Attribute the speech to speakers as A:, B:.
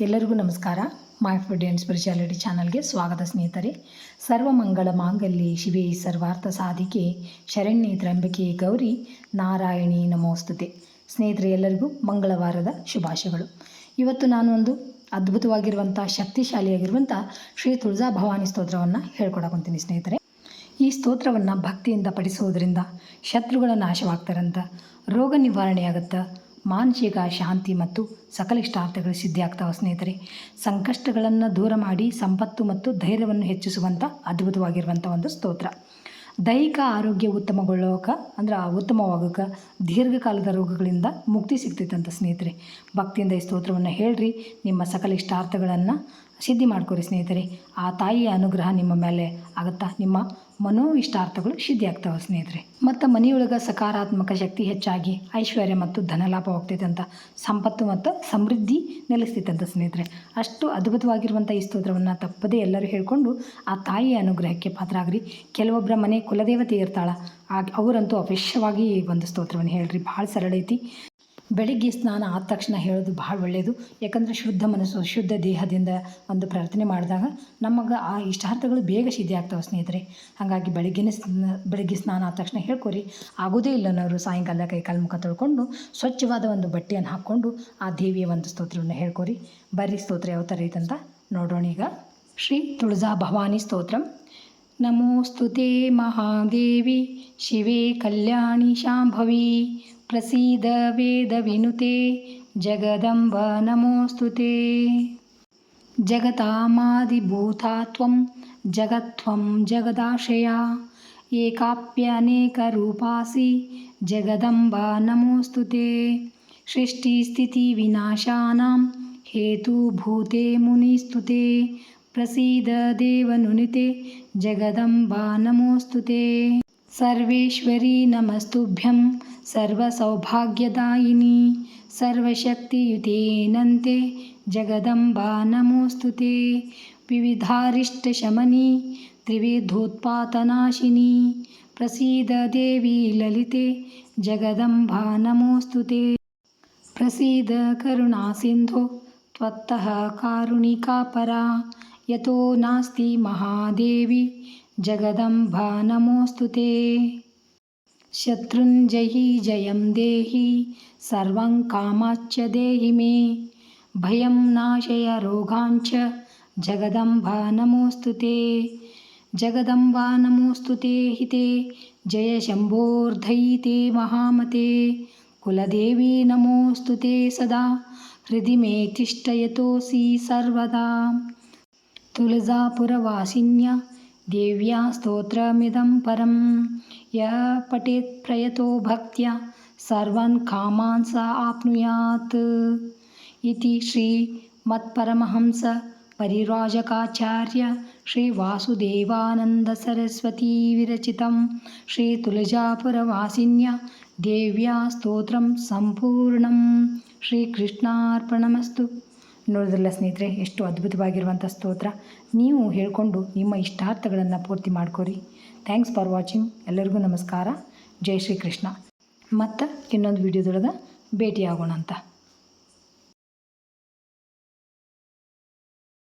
A: ಎಲ್ಲರಿಗೂ ನಮಸ್ಕಾರ. My food and spirituality ಚಾನಲ್ಗೆ ಸ್ವಾಗತ ಸ್ನೇಹಿತರೆ. ಸರ್ವಮಂಗಳ ಮಾಂಗಲ್ಯೆ ಶಿವೆ ಸರ್ವಾರ್ಥ ಸಾಧಿಕೆ ಶರಣ್ಯೆ ತ್ರ್ಯಂಬಕೆ ಗೌರಿ ನಾರಾಯಣಿ ನಮೋಸ್ತುತೆ. ಸ್ನೇಹಿತರೆ, ಎಲ್ಲರಿಗೂ ಮಂಗಳವಾರದ ಶುಭಾಶಯಗಳು. ಇವತ್ತು ನಾನು ಒಂದು ಅದ್ಭುತವಾಗಿರುವಂಥ ಶಕ್ತಿಶಾಲಿಯಾಗಿರುವಂಥ ಶ್ರೀ ತುಳಜಾ ಭವಾನಿ ಸ್ತೋತ್ರವನ್ನು ಹೇಳ್ಕೊಡಕೊಂತೀನಿ ಸ್ನೇಹಿತರೆ. ಈ ಸ್ತೋತ್ರವನ್ನು ಭಕ್ತಿಯಿಂದ ಪಠಿಸುವುದರಿಂದ ಶತ್ರುಗಳ ನಾಶವಾಗ್ತಾರಂತ, ರೋಗ ನಿವಾರಣೆ ಆಗುತ್ತೆ, ಮಾನಸಿಕ ಶಾಂತಿ ಮತ್ತು ಸಕಲ ಇಷ್ಟಾರ್ಥಗಳು ಸಿದ್ಧಿ ಆಗ್ತಾವೆ ಸ್ನೇಹಿತರೆ. ಸಂಕಷ್ಟಗಳನ್ನು ದೂರ ಮಾಡಿ ಸಂಪತ್ತು ಮತ್ತು ಧೈರ್ಯವನ್ನು ಹೆಚ್ಚಿಸುವಂಥ ಅದ್ಭುತವಾಗಿರುವಂಥ ಒಂದು ಸ್ತೋತ್ರ. ದೈಹಿಕ ಆರೋಗ್ಯ ಉತ್ತಮವಾಗೋಕೆ ದೀರ್ಘಕಾಲದ ರೋಗಗಳಿಂದ ಮುಕ್ತಿ ಸಿಗ್ತೈತಂತ ಸ್ನೇಹಿತರೆ. ಭಕ್ತಿಯಿಂದ ಈ ಸ್ತೋತ್ರವನ್ನು ಹೇಳ್ರಿ, ನಿಮ್ಮ ಸಕಲ ಇಷ್ಟಾರ್ಥಗಳನ್ನು ಸಿದ್ಧಿ ಮಾಡ್ಕೊರಿ ಸ್ನೇಹಿತರೆ. ಆ ತಾಯಿಯ ಅನುಗ್ರಹ ನಿಮ್ಮ ಮೇಲೆ ಆಗುತ್ತಾ, ನಿಮ್ಮ ಮನೋ ಇಷ್ಟಾರ್ಥಗಳು ಸಿದ್ಧಿ ಆಗ್ತಾವೆ ಸ್ನೇಹಿತರೆ. ಮತ್ತು ಮನೆಯೊಳಗೆ ಸಕಾರಾತ್ಮಕ ಶಕ್ತಿ ಹೆಚ್ಚಾಗಿ ಐಶ್ವರ್ಯ ಮತ್ತು ಧನಲಾಭ ಹೋಗ್ತೈತಂತ, ಸಂಪತ್ತು ಮತ್ತು ಸಮೃದ್ಧಿ ನೆಲೆಸ್ತೈತಂತ ಸ್ನೇಹಿತರೆ. ಅಷ್ಟು ಅದ್ಭುತವಾಗಿರುವಂಥ ಈ ಸ್ತೋತ್ರವನ್ನು ತಪ್ಪದೇ ಎಲ್ಲರೂ ಹೇಳಿಕೊಂಡು ಆ ತಾಯಿಯ ಅನುಗ್ರಹಕ್ಕೆ ಪಾತ್ರರಾಗ್ರಿ. ಕೆಲವೊಬ್ಬರ ಮನೆ ಕುಲದೇವತೆ ಇರ್ತಾಳೆ, ಅವರಂತೂ ಅವಶ್ಯವಾಗಿ ಒಂದು ಸ್ತೋತ್ರವನ್ನು ಹೇಳ್ರಿ. ಭಾಳ ಸರಳ ಐತಿ. ಬೆಳಿಗ್ಗೆ ಸ್ನಾನ ಆದ ತಕ್ಷಣ ಹೇಳೋದು ಭಾಳ ಒಳ್ಳೆಯದು. ಯಾಕಂದರೆ ಶುದ್ಧ ಮನಸ್ಸು ಶುದ್ಧ ದೇಹದಿಂದ ಒಂದು ಪ್ರಾರ್ಥನೆ ಮಾಡಿದಾಗ ನಮಗೆ ಆ ಇಷ್ಟಾರ್ಥಗಳು ಬೇಗ ಸಿದ್ಧಿ ಆಗ್ತಾವೆ ಸ್ನೇಹಿತರೆ. ಹಾಗಾಗಿ ಬೆಳಗ್ಗೆ ಸ್ನಾನ ಆದ ತಕ್ಷಣ ಹೇಳ್ಕೊರಿ. ಆಗೋದೇ ಇಲ್ಲನವರು ಸಾಯಂಕಾಲ ಕೈಕಾಲು ಮುಖ ತೊಳ್ಕೊಂಡು ಸ್ವಚ್ಛವಾದ ಒಂದು ಬಟ್ಟೆಯನ್ನು ಹಾಕ್ಕೊಂಡು ಆ ದೇವಿಯ ಒಂದು ಸ್ತೋತ್ರವನ್ನು ಹೇಳ್ಕೊರಿ. ಬರ್ರಿ, ಸ್ತೋತ್ರ ಯಾವ ಥರ ಐತಂತ ನೋಡೋಣ ಈಗ. ಶ್ರೀ ತುಳಜಾ ಭವಾನಿ ಸ್ತೋತ್ರಂ. ನಮೋಸ್ತುತೆ ಮಹಾದೇವಿ ಶಿವೆ ಕಲ್ಯಾಣಿ ಶಾಂಭವಿ ಪ್ರಸೀದ ವೇದ ವಿನುತೆ ಜಗದಂಬ ನಮೋಸ್ತುತೆ. ಜಗತಾಮಾದಿಭೂತಾ ತ್ವಂ ಜಗತ್ವಂ ಜಗದಾಶ್ರಯ ಏಕಾಪ್ಯನೇಕ ರೂಪಾಸಿ ಜಗದಂಬ ನಮೋಸ್ತುತೆ. ಸೃಷ್ಟಿಸ್ಥಿತಿ ವಿನಾಶಾನಾಂ ಹೇತುಭೂತೆ ಮುನಿಸ್ತುತೆ ಪ್ರಸೀದ ದೇವನುನಿತೆ ಜಗದಂಬ ನಮೋಸ್ತುತೆ. ಸರ್ವೇಶ್ವರಿ ನಮಸ್ತುಭ್ಯಂ ಸರ್ವಸೌಭಾಗ್ಯದಾಯಿನಿ ಸರ್ವಶಕ್ತಿಯುತೇನಂತೆ ಜಗದಂಬ ನಮೋಸ್ತುತೆ. ವಿವಿಧಾರಿಷ್ಟಶಮನಿ ತ್ರಿವಿಧೋತ್ಪಾತನಾಶಿನಿ ಪ್ರಸೀದ ದೇವಿ ಲಲಿತೆ ಜಗದಂಬ ನಮೋಸ್ತುತೆ. ಪ್ರಸೀದ ಕರುಣಾಸಿಂಧೋ ತ್ವತ್ತಃ ಕಾರುಣಿಕಾ ಪರಾ ಯತೋ ನಾಸ್ತಿ ಮಹಾದೇವಿ ಜಗದಂಬ ನಮೋಸ್ತುತೆ. ಶತ್ರುಂಜಯಿ ಜಯಂ ದೇಹಿ ಸರ್ವಂ ಕಾಮಾಚ್ಚ ದೇಹಿ ಮೇ ಭಯಂ ನಾಶಯ ರೋಗಾಂಚ ಜಗದಂಬ ನಮೋಸ್ತುತೆ. ಜಗದಂಬ ನಮೋಸ್ತುತೆ ಹಿತೆ ಜಯ ಶಂಭೋರ್ಧಯಿತೆ ಮಹಾಮತೆ ಕುಲದೇವಿ ನಮೋಸ್ತುತೆ ಸದಾ ಹೃದಯ ಮೇ ತಿಷ್ಠಯತೋಸಿ ಸರ್ವದಾ. ತುಳಜಾಪುರವಾಸಿನ್ಯ ದೇವ್ಯಾ ಸ್ತೋತ್ರಮಿದಂ ಪರಂ ಯ ಪಠೇತ್ ಪ್ರಯತೋ ಭಕ್ತ್ಯ ಸರ್ವನ್ ಕಾಮಾನ್ ಸ ಆಪ್ನುಯಾತ್ ಇತಿ ಶ್ರೀ ಮತ್ಪರಮಹಂಸ ಪರಿವ್ರಾಜಕಾಚಾರ್ಯ ಶ್ರೀ ವಾಸುದೇವಾನಂದ ಸರಸ್ವತಿ ವಿರಚಿತಂ ಶ್ರೀ ತುಳಜಾಪುರವಾಸಿನ್ಯ ದೇವ್ಯಾ ಸ್ತೋತ್ರಂ ಸಂಪೂರ್ಣಂ. ಶ್ರೀ ಕೃಷ್ಣಾರ್ಪಣಮಸ್ತು. ನೋಡಿದ್ರಲ್ಲ ಸ್ನೇಹಿತರೆ, ಎಷ್ಟು ಅದ್ಭುತವಾಗಿರುವಂಥ ಸ್ತೋತ್ರ. ನೀವು ಹೇಳಿಕೊಂಡು ನಿಮ್ಮ ಇಷ್ಟಾರ್ಥಗಳನ್ನು ಪೂರ್ತಿ ಮಾಡ್ಕೊರಿ. Thanks for watching. ಎಲ್ಲರಿಗೂ ನಮಸ್ಕಾರ. ಜೈ ಶ್ರೀ ಕೃಷ್ಣ. ಮತ್ತು ಇನ್ನೊಂದು ವಿಡಿಯೋದೊಳಗೆ ಭೇಟಿಯಾಗೋಣ ಅಂತ.